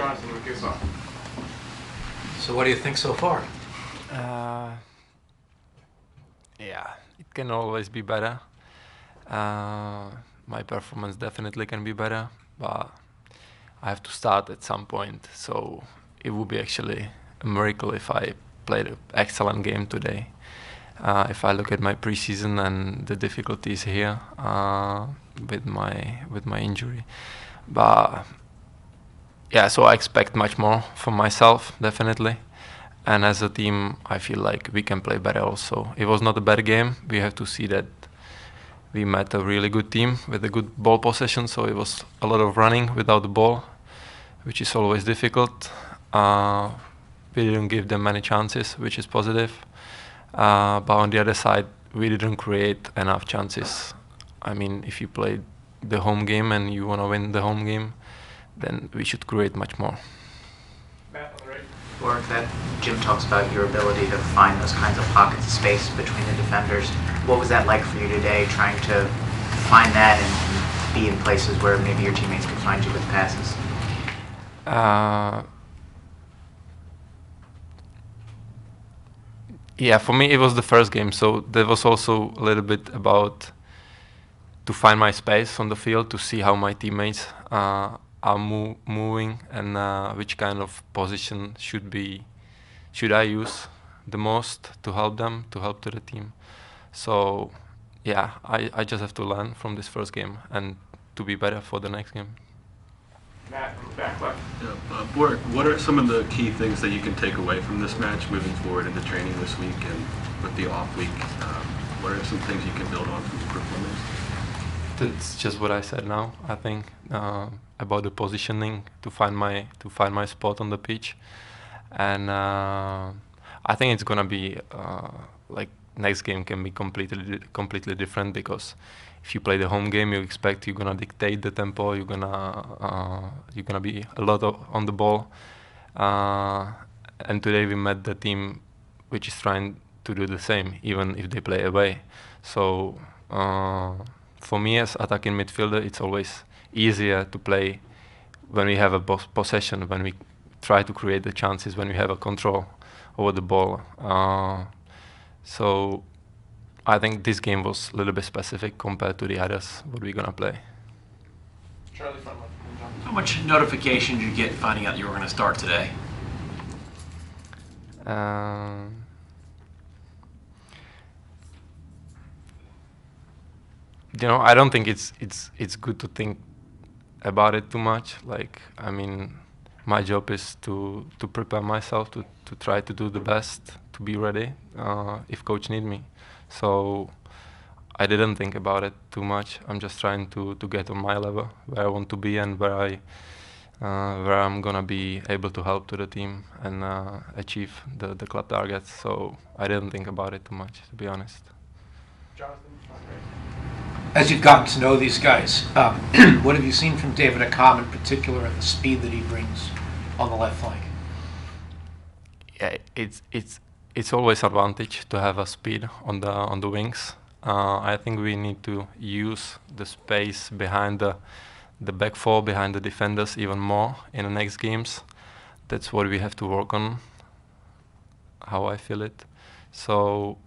Jonathan, we'll kick us off. So what do you think so far? Yeah, it can always be better. My performance definitely can be better, but I have to start at some point. So it would be actually a miracle if I played an excellent game today. If I look at my preseason and the difficulties here with my injury, but yeah, so I expect much more from myself, definitely. And as a team, I feel like we can play better also. It was not a bad game. We have to see that we met a really good team with a good ball possession, so it was a lot of running without the ball, which is always difficult. We didn't give them many chances, which is positive. But on the other side, we didn't create enough chances. I mean, if you play the home game and you want to win the home game, then we should create much more. Matt, on the right. Borek, that Jim talks about your ability to find those kinds of pockets of space between the defenders. What was that like for you today, trying to find that and be in places where maybe your teammates could find you with passes? Yeah, for me it was the first game, so there was also a little bit about to find my space on the field, to see how my teammates are moving and which kind of position should I use the most to help them, to help to the team. So yeah, I just have to learn from this first game and to be better for the next game. Matt, on the back left. Yeah, Borek, what are some of the key things that you can take away from this match moving forward into training this week and with the off week? What are some things you can build on from your performance? That's just what I said now. I think about the positioning, to find my spot on the pitch, and I think it's gonna be like next game can be completely different, because if you play the home game, you expect you're gonna dictate the tempo, you're gonna be a lot on the ball, and today we met the team which is trying to do the same, even if they play away. So for me as attacking midfielder, it's always easier to play when we have a possession, when we try to create the chances, when we have a control over the ball. So I think this game was a little bit specific compared to the others what we're gonna play. Charlie, front left. How much notification did you get finding out you were going to start today? You know, I don't think it's good to think about it too much. Like, I mean, my job is to prepare myself, to try to do the best, to be ready if coach need me. So I didn't think about it too much. I'm just trying to get on my level, where I want to be and where I'm gonna be able to help to the team and achieve the club targets. So I didn't think about it too much, to be honest. Jonathan, on the right. As you've gotten to know these guys, what have you seen from David Akam in particular and the speed that he brings on the left flank? Yeah, it's always advantage to have a speed on the wings. I think we need to use the space behind the back four, behind the defenders even more in the next games. That's what we have to work on, how I feel it. So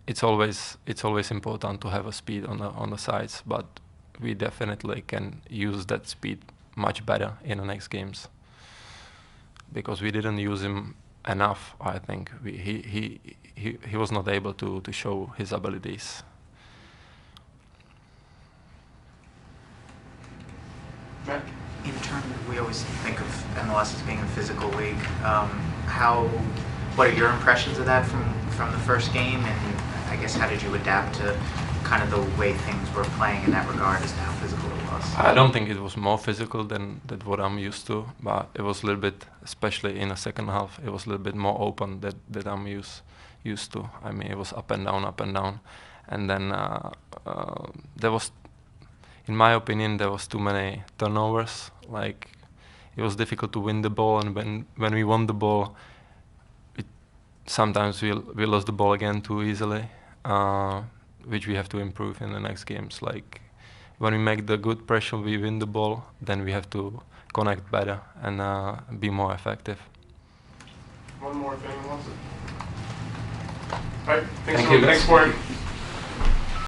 it's always important to have a speed on the sides, but we definitely can use that speed much better in the next games, because we didn't use him enough. I think he was not able to show his abilities. Matt? In tournament, we always think of MLS as being a physical league. What are your impressions of that from the first game, and I guess how did you adapt to kind of the way things were playing in that regard as to how physical it was? I don't think it was more physical than what I'm used to, but it was a little bit, especially in the second half, it was a little bit more open that I'm used to. I mean, it was up and down, and then there was, in my opinion, there was too many turnovers. Like, it was difficult to win the ball, and when we won the ball, sometimes we lost the ball again too easily, which we have to improve in the next games. Like, when we make the good pressure, we win the ball, then we have to connect better and be more effective. One more if anyone wants it. All right, thanks, Thank you. Borek.